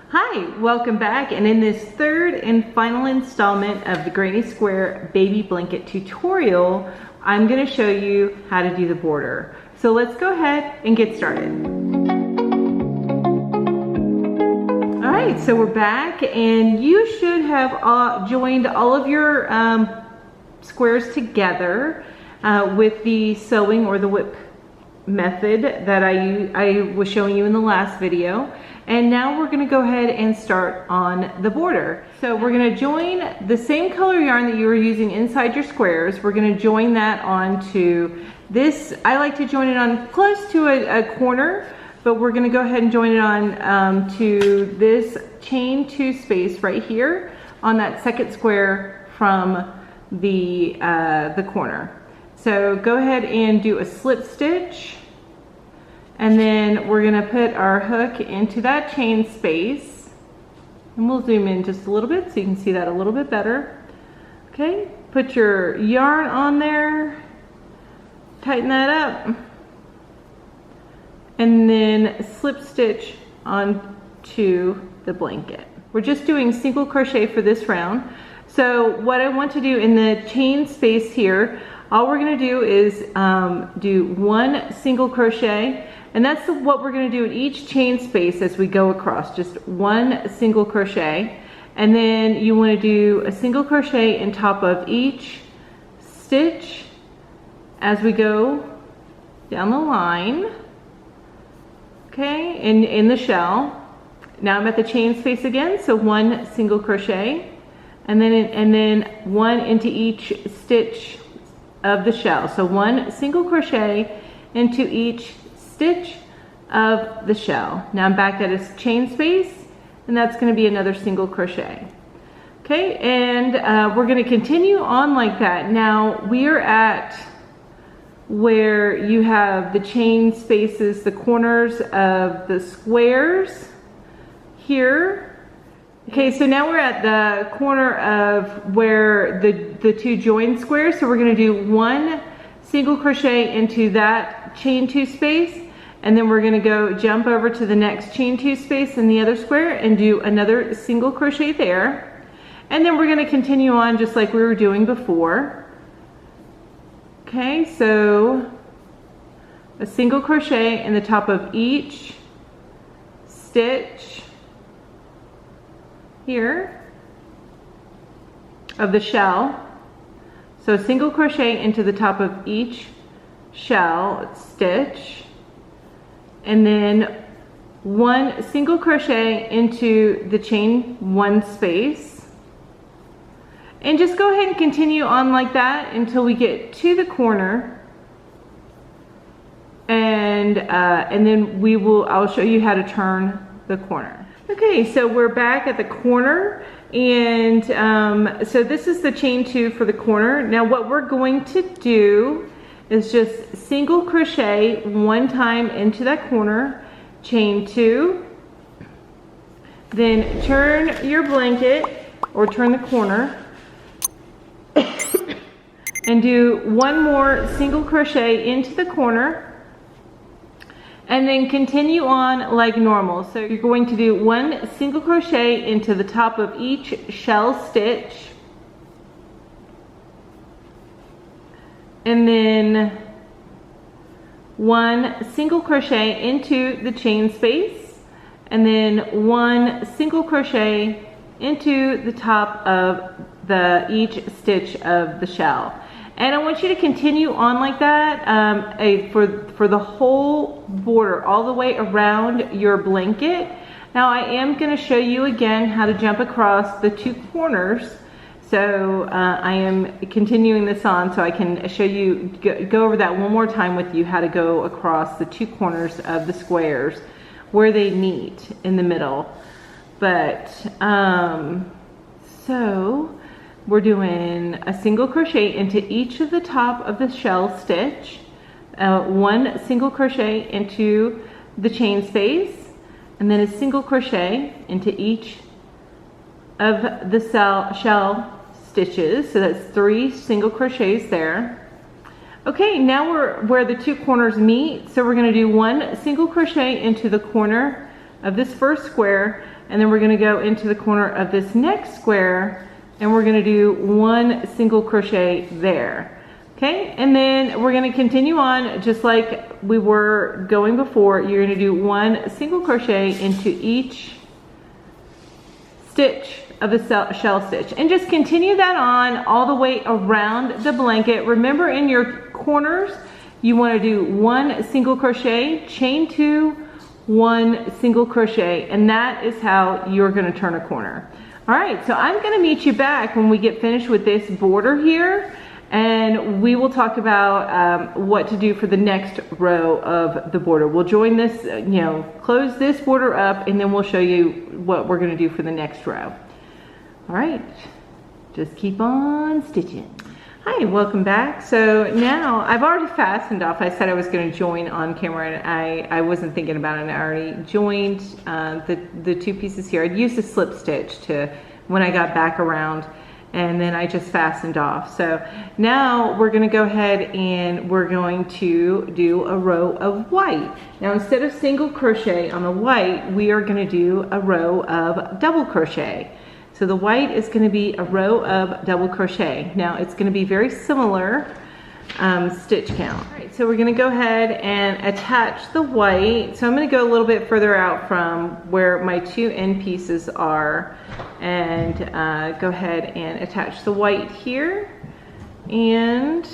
Hi, welcome back, and in this third and final installment of the Granny Square baby blanket tutorial, I'm going to show you how to do the border. So let's go ahead and get started. Alright, so we're back, and you should have joined all of your squares together with the sewing or the whip method that I was showing you in the last video. And now we're going to go ahead and start on the border. So we're going to join the same color yarn that you were using inside your squares. We're going to join that onto this. I like to join it on close to a corner, but we're going to go ahead and join it on to this chain 2 space right here on that second square from the corner. So go ahead and do a slip stitch. And then we're gonna put our hook into that chain space. And we'll zoom in just a little bit so you can see that a little bit better. Okay, put your yarn on there, tighten that up, and then slip stitch onto the blanket. We're just doing single crochet for this round. So what I want to do in the chain space here, all we're gonna do is do one single crochet. And that's what we're going to do in each chain space as we go across, just one single crochet. And then you want to do a single crochet in top of each stitch as we go down the line. Okay, in the shell. Now I'm at the chain space again, so one single crochet, and then one into each stitch of the shell. So one single crochet into each stitch of the shell. Now I'm back at a chain space, and that's going to be another single crochet. Okay, and we're going to continue on like that. Now we are at where you have the chain spaces, the corners of the squares here. Okay, so now we're at the corner of where the two joined squares. So we're going to do one single crochet into that chain 2 space. And then we're going to go jump over to the next chain 2 space in the other square and do another single crochet there. And then we're going to continue on just like we were doing before. Okay, so a single crochet in the top of each stitch here of the shell. So a single crochet into the top of each shell stitch. And then one single crochet into the chain 1 space, and just go ahead and continue on like that until we get to the corner, and then I'll show you how to turn the corner. Okay, so we're back at the corner, and so this is the chain 2 for the corner. Now what we're going to do is just single crochet one time into that corner, chain 2, then turn your blanket or turn the corner and do one more single crochet into the corner, and then continue on like normal. So you're going to do one single crochet into the top of each shell stitch, and then one single crochet into the chain space, and then one single crochet into the top of each stitch of the shell. And I want you to continue on like that for the whole border, all the way around your blanket. Now I am going to show you again how to jump across the 2 corners. So I am continuing this on so I can show you, go over that one more time with you, how to go across the 2 corners of the squares where they meet in the middle. But so we're doing a single crochet into each of the top of the shell stitch, one single crochet into the chain space, and then a single crochet into each of the shell stitches. So that's 3 single crochets there. Okay, now we're where the 2 corners meet, so we're going to do one single crochet into the corner of this first square, and then we're going to go into the corner of this next square, and we're going to do 1 single crochet there. Okay, and then we're going to continue on just like we were going before. You're going to do 1 single crochet into each stitch of the shell stitch, and just continue that on all the way around the blanket. Remember, in your corners you want to do 1 single crochet, chain 2, 1 single crochet, and that is how you're going to turn a corner. All right, so I'm going to meet you back when we get finished with this border here, and we will talk about what to do for the next row of the border. We'll join this, close this border up, and then we'll show you what we're going to do for the next row. All right, just keep on stitching. Hi, welcome back. So now I've already fastened off. I said I was going to join on camera, and I wasn't thinking about it, and I already joined the 2 pieces here. I'd used a slip stitch to when I got back around, and then I just fastened off. So now we're going to go ahead and we're going to do a row of white. Now, instead of single crochet on the white, we are going to do a row of double crochet. So the white is going to be a row of double crochet. Now it's going to be very similar stitch count. All right, so we're going to go ahead and attach the white. So I'm going to go a little bit further out from where my 2 end pieces are, and go ahead and attach the white here, and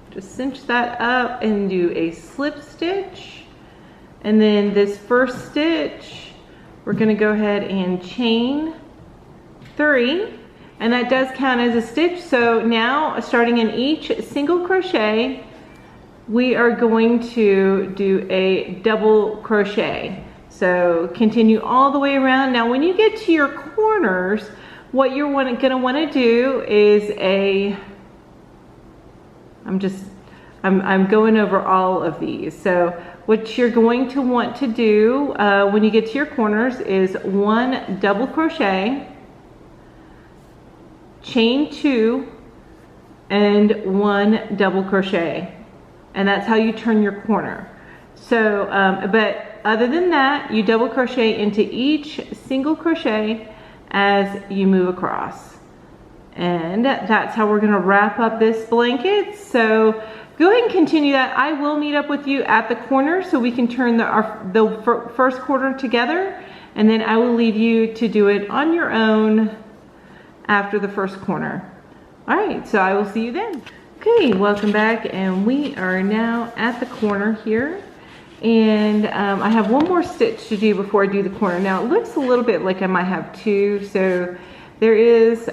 just cinch that up and do a slip stitch. And then this first stitch, we're going to go ahead and chain 3, and that does count as a stitch. So now, starting in each single crochet, we are going to do a double crochet. So continue all the way around. Now when you get to your corners, what you're going to want to do is I'm going over all of these. So what you're going to want to do when you get to your corners is 1 double crochet, chain 2, and 1 double crochet, and that's how you turn your corner. So but other than that, you double crochet into each single crochet as you move across, and that's how we're going to wrap up this blanket. So go ahead and continue that. I will meet up with you at the corner so we can turn the first corner together, and then I will leave you to do it on your own after the first corner. All right, so I will see you then. Okay, welcome back, and we are now at the corner here, and I have 1 more stitch to do before I do the corner. Now it looks a little bit like I might have 2, so there is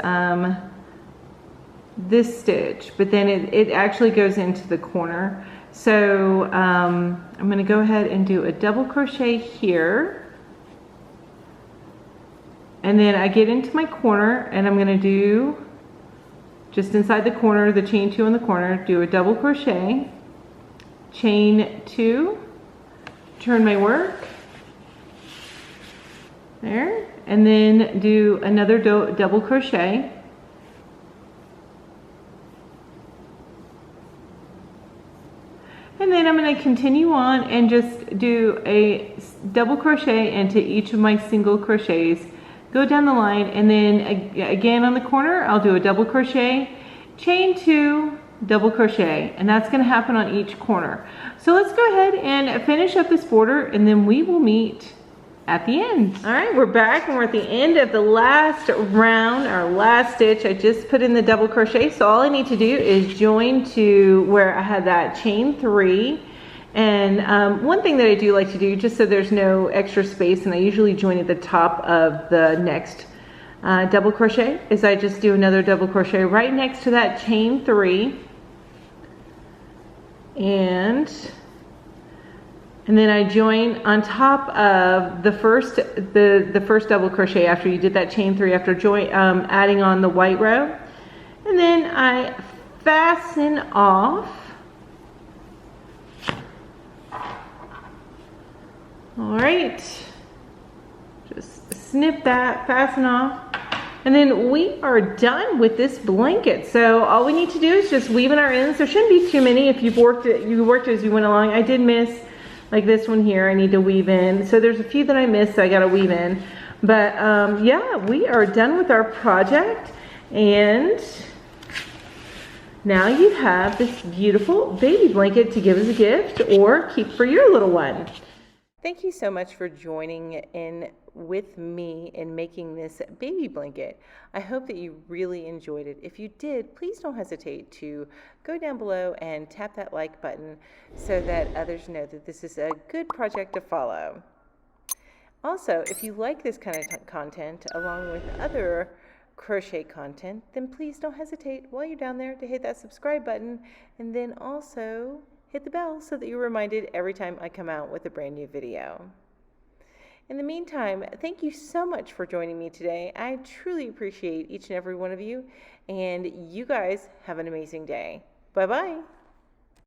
this stitch, but then it actually goes into the corner. So I'm going to go ahead and do a double crochet here. And then I get into my corner, and I'm going to do, just inside the corner, the chain 2 in the corner, do a double crochet, chain 2, turn my work, there, and then do another double crochet, and then I'm going to continue on and just do a double crochet into each of my single crochets, go down the line, and then again on the corner I'll do a double crochet, chain 2, double crochet, and that's going to happen on each corner. So let's go ahead and finish up this border, and then we will meet at the end. All right, we're back, and we're at the end of the last round, our last stitch. I just put in the double crochet, so all I need to do is join to where I had that chain 3. And one thing that I do like to do, just so there's no extra space, and I usually join at the top of the next double crochet, is I just do another double crochet right next to that chain 3, and then I join on top of the first double crochet after you did that chain 3, after adding on the white row, and then I fasten off. All right, just snip that, fasten off, and then we are done with this blanket. So all we need to do is just weave in our ends. There shouldn't be too many if you worked as you went along. I did miss, like this one here, I need to weave in. So there's a few that I missed, so I got to weave in. But yeah, we are done with our project, and now you have this beautiful baby blanket to give as a gift or keep for your little one. Thank you so much for joining in with me in making this baby blanket. I hope that you really enjoyed it. If you did, please don't hesitate to go down below and tap that like button so that others know that this is a good project to follow. Also, if you like this kind of content along with other crochet content, then please don't hesitate while you're down there to hit that subscribe button, and then also hit the bell so that you're reminded every time I come out with a brand new video. In the meantime, thank you so much for joining me today. I truly appreciate each and every one of you, and you guys have an amazing day. Bye-bye.